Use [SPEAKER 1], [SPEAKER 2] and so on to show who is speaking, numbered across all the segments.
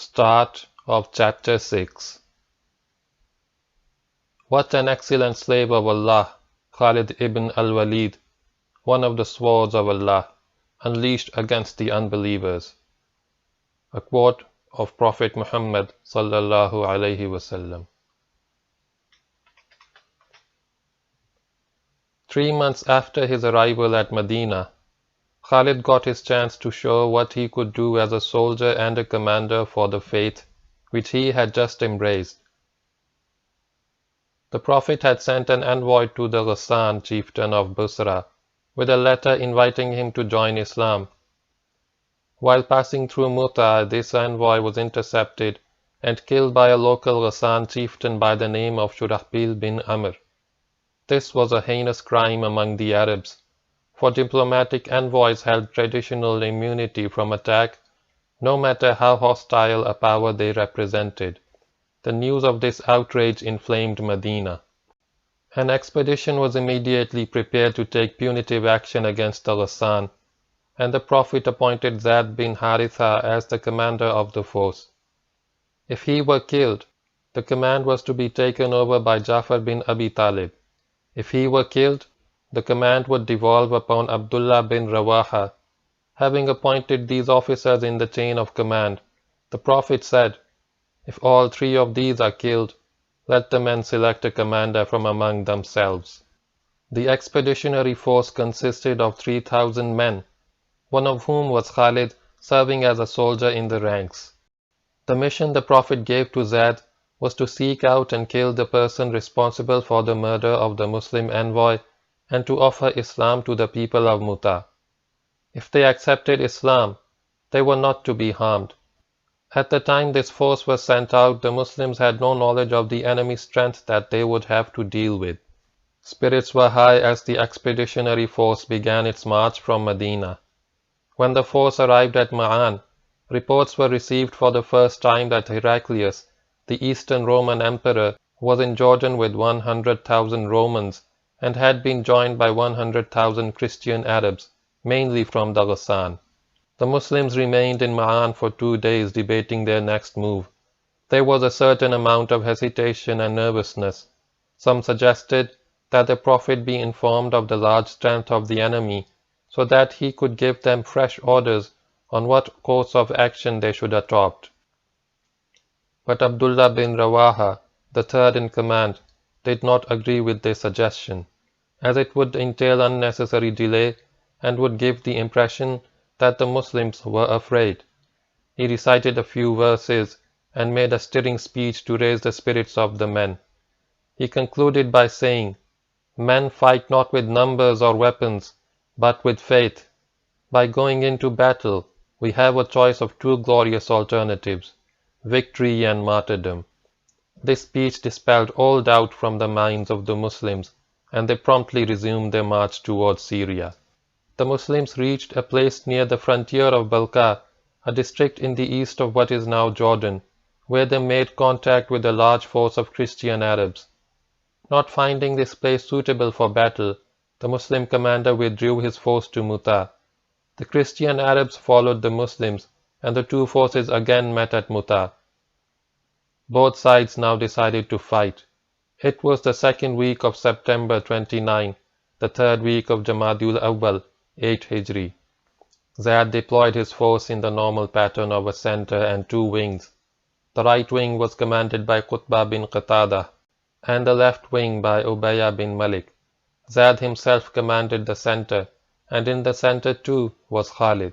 [SPEAKER 1] Start of Chapter 6. What an excellent slave of Allah, Khalid ibn Al-Waleed, one of the swords of Allah, unleashed against the unbelievers. A quote of Prophet Muhammad sallallahu alaihi wasallam. 3 months after his arrival at Medina, Khalid got his chance to show what he could do as a soldier and a commander for the faith which he had just embraced. The Prophet had sent an envoy to the Ghassan chieftain of Busra with a letter inviting him to join Islam. While passing through Mutah, this envoy was intercepted and killed by a local Ghassan chieftain by the name of Shurahbil bin Amr. This was a heinous crime among the Arabs, for diplomatic envoys held traditional immunity from attack, no matter how hostile a power they represented. The news of this outrage inflamed Medina. An expedition was immediately prepared to take punitive action against the Ghassan, and the Prophet appointed Zayd bin Haritha as the commander of the force. If he were killed, the command was to be taken over by Ja'far bin Abi Talib. If he were killed, the command would devolve upon Abdullah bin Rawaha. Having appointed these officers in the chain of command, the Prophet said, "If all 3 of these are killed, let the men select a commander from among themselves." The expeditionary force consisted of 3,000 men, one of whom was Khalid, serving as a soldier in the ranks. The mission the Prophet gave to Zayd was to seek out and kill the person responsible for the murder of the Muslim envoy and to offer Islam to the people of Mutah. If they accepted Islam, they were not to be harmed. At the time this force was sent out, the Muslims had no knowledge of the enemy's strength that they would have to deal with. Spirits were high as the expeditionary force began its march from Medina. When the force arrived at Ma'an, reports were received for the first time that Heraclius, the Eastern Roman emperor, was in Jordan with 100,000 Romans and had been joined by 100,000 Christian Arabs, mainly from the Ghassan. The Muslims remained in Ma'an for 2 days debating their next move. There was a certain amount of hesitation and nervousness. Some suggested that the Prophet be informed of the large strength of the enemy so that he could give them fresh orders on what course of action they should adopt. But Abdullah bin Rawaha, the third in command, did not agree with this suggestion, as it would entail unnecessary delay and would give the impression that the Muslims were afraid. He recited a few verses and made a stirring speech to raise the spirits of the men. He concluded by saying, "Men fight not with numbers or weapons, but with faith. By going into battle, we have a choice of 2 glorious alternatives, victory and martyrdom." This speech dispelled all doubt from the minds of the Muslims, and they promptly resumed their march towards Syria. The Muslims reached a place near the frontier of Balqa, a district in the east of what is now Jordan, where they made contact with a large force of Christian Arabs. Not finding this place suitable for battle, the Muslim commander withdrew his force to Mutah. The Christian Arabs followed the Muslims, and the 2 forces again met at Mutah. Both sides now decided to fight. It was the 2nd week of September 29, the 3rd week of Jamadul Awwal, 8 Hijri. Zayd deployed his force in the normal pattern of a center and 2 wings. The right wing was commanded by Qutbah bin Qatada, and the left wing by Ubayya bin Malik. Zayd himself commanded the center, and in the center too was Khalid.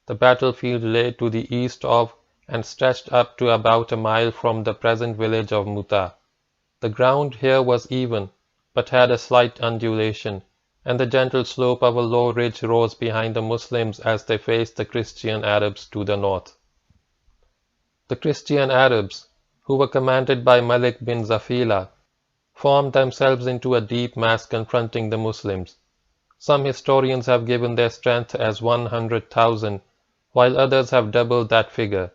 [SPEAKER 1] The battlefield lay to the east of and stretched up to about a mile from the present village of Mutah. The ground here was even, but had a slight undulation, and the gentle slope of a low ridge rose behind the Muslims as they faced the Christian Arabs to the north. The Christian Arabs, who were commanded by Malik bin Zafila, formed themselves into a deep mass confronting the Muslims. Some historians have given their strength as 100,000, while others have doubled that figure.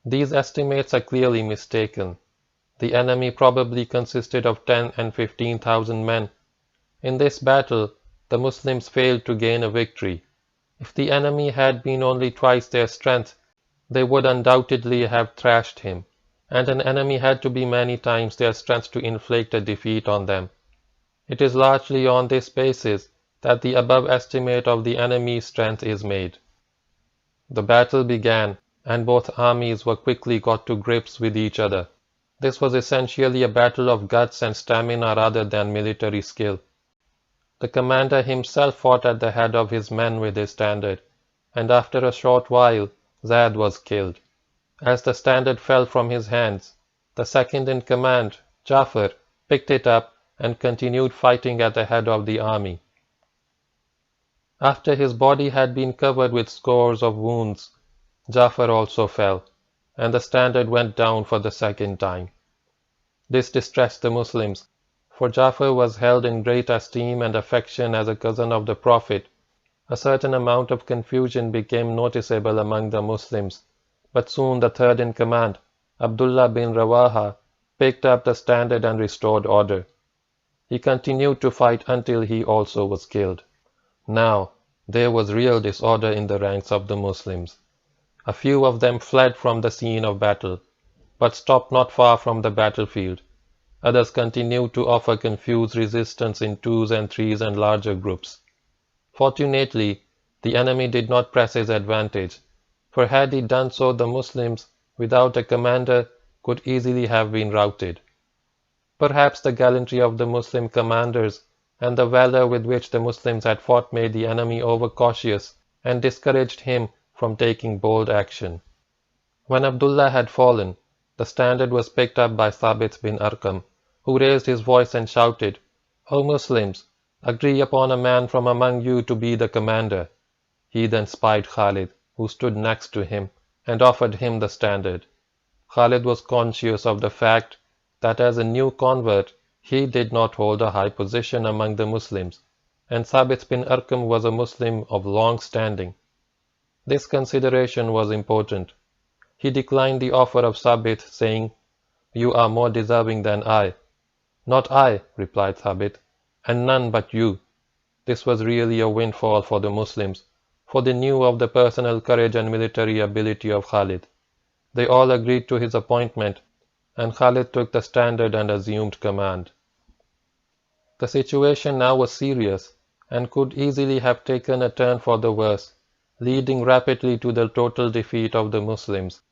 [SPEAKER 1] These estimates are clearly mistaken. The enemy probably consisted of 10 and 15,000 men. In this battle, the Muslims failed to gain a victory. If the enemy had been only twice their strength, they would undoubtedly have thrashed him, and an enemy had to be many times their strength to inflict a defeat on them. It is largely on this basis that the above estimate of the enemy's strength is made. The battle began, and both armies were quickly got to grips with each other. This was essentially a battle of guts and stamina rather than military skill. The commander himself fought at the head of his men with his standard, and after a short while Zayd was killed. As the standard fell from his hands, the second in command, Jafar, picked it up and continued fighting at the head of the army. After his body had been covered with scores of wounds, Jafar also fell, and the standard went down for the second time. This distressed the Muslims, for Jafar was held in great esteem and affection as a cousin of the Prophet. A certain amount of confusion became noticeable among the Muslims, but soon the third in command, Abdullah bin Rawaha, picked up the standard and restored order. He continued to fight until he also was killed. Now, there was real disorder in the ranks of the Muslims. A few of them fled from the scene of battle, but stopped not far from the battlefield. Others continued to offer confused resistance in twos and threes and larger groups. Fortunately, the enemy did not press his advantage, for had he done so, the Muslims, without a commander, could easily have been routed. Perhaps the gallantry of the Muslim commanders and the valor with which the Muslims had fought made the enemy overcautious and discouraged him from taking bold action. When Abdullah had fallen, the standard was picked up by Thabit bin Arqam, who raised his voice and shouted, "O Muslims, agree upon a man from among you to be the commander." He then spied Khalid, who stood next to him, and offered him the standard. Khalid was conscious of the fact that as a new convert, he did not hold a high position among the Muslims, and Thabit bin Arqam was a Muslim of long standing. This consideration was important. He declined the offer of Thabit, saying, "You are more deserving than I." "Not I," replied Thabit, "and none but you." This was really a windfall for the Muslims, for they knew of the personal courage and military ability of Khalid. They all agreed to his appointment, and Khalid took the standard and assumed command. The situation now was serious, and could easily have taken a turn for the worse, leading rapidly to the total defeat of the Muslims.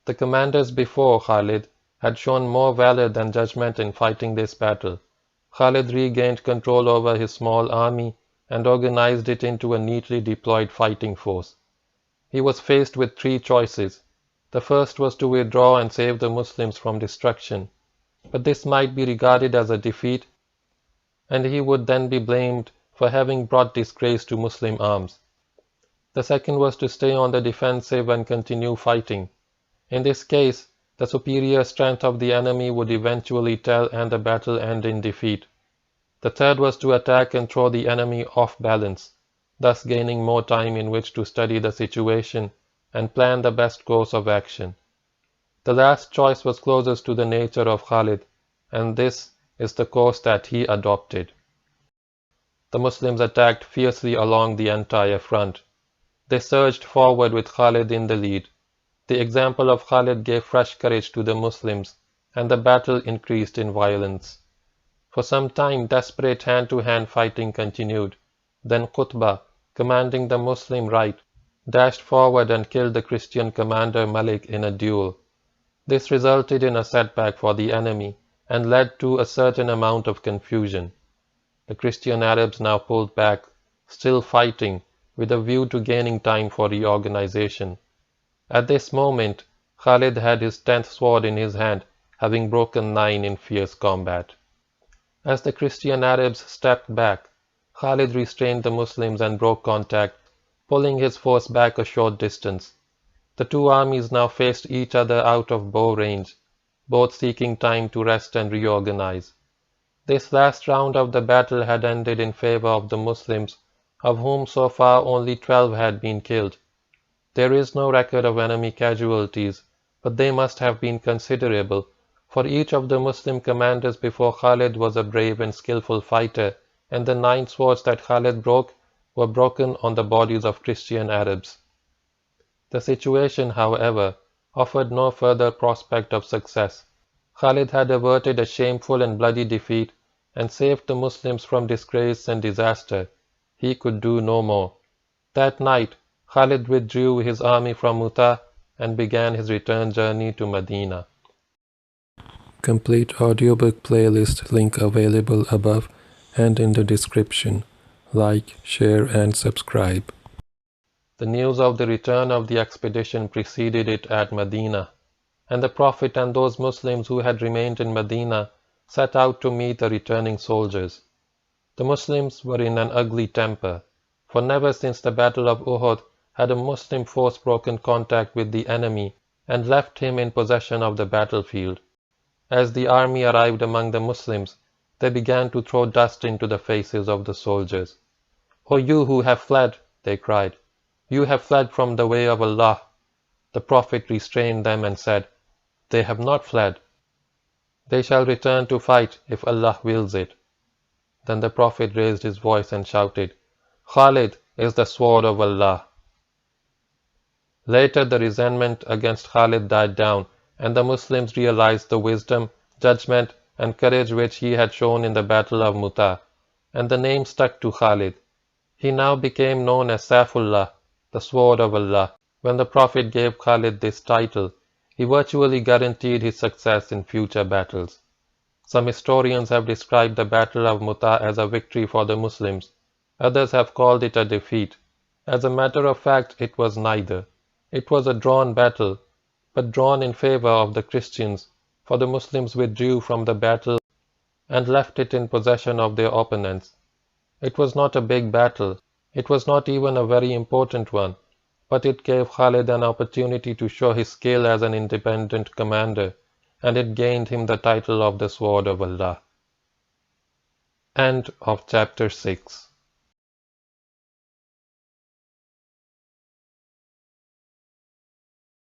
[SPEAKER 1] The commanders before Khalid had shown more valor than judgment in fighting this battle. Khalid regained control over his small army and organized it into a neatly deployed fighting force. He was faced with three choices. The first was to withdraw and save the Muslims from destruction, but this might be regarded as a defeat, and he would then be blamed for having brought disgrace to Muslim arms. The second was to stay on the defensive and continue fighting. In this case, the superior strength of the enemy would eventually tell and the battle end in defeat. The third was to attack and throw the enemy off balance, thus gaining more time in which to study the situation and plan the best course of action. The last choice was closest to the nature of Khalid, and this is the course that he adopted. The Muslims attacked fiercely along the entire front. They surged forward with Khalid in the lead. The example of Khalid gave fresh courage to the Muslims, and the battle increased in violence. For some time, desperate hand-to-hand fighting continued. Then Qutbah, commanding the Muslim right, dashed forward and killed the Christian commander Malik in a duel. This resulted in a setback for the enemy and led to a certain amount of confusion. The Christian Arabs now pulled back, still fighting, with a view to gaining time for reorganization. At this moment, Khalid had his 10th sword in his hand, having broken 9 in fierce combat. As the Christian Arabs stepped back, Khalid restrained the Muslims and broke contact, pulling his force back a short distance. The two armies now faced each other out of bow range, both seeking time to rest and reorganize. This last round of the battle had ended in favor of the Muslims, of whom so far only 12 had been killed. There is no record of enemy casualties, but they must have been considerable, for each of the Muslim commanders before Khalid was a brave and skillful fighter, and the 9 swords that Khalid broke were broken on the bodies of Christian Arabs. The situation, however, offered no further prospect of success. Khalid had averted a shameful and bloody defeat and saved the Muslims from disgrace and disaster. He could do no more. That night, Khalid withdrew his army from Mutah and began his return journey to Medina.
[SPEAKER 2] Complete audiobook playlist link available above and in the description. Like, share and subscribe.
[SPEAKER 1] The news of the return of the expedition preceded it at Medina, and the Prophet and those Muslims who had remained in Medina set out to meet the returning soldiers. The Muslims were in an ugly temper, for never since the Battle of Uhud had a Muslim force broken contact with the enemy and left him in possession of the battlefield. As the army arrived among the Muslims, they began to throw dust into the faces of the soldiers. "O you who have fled," they cried, "you have fled from the way of Allah." The Prophet restrained them and said, "They have not fled. They shall return to fight if Allah wills it." Then the Prophet raised his voice and shouted, "Khalid is the sword of Allah." Later the resentment against Khalid died down, and the Muslims realized the wisdom, judgment, and courage which he had shown in the Battle of Mutah, and the name stuck to Khalid. He now became known as Saifullah, the sword of Allah. When the Prophet gave Khalid this title, he virtually guaranteed his success in future battles. Some historians have described the Battle of Mutah as a victory for the Muslims. Others have called it a defeat. As a matter of fact, it was neither. It was a drawn battle, but drawn in favor of the Christians, for the Muslims withdrew from the battle and left it in possession of their opponents. It was not a big battle. It was not even a very important one, but it gave Khalid an opportunity to show his skill as an independent commander, and it gained him the title of the Sword of Allah. End of Chapter 6.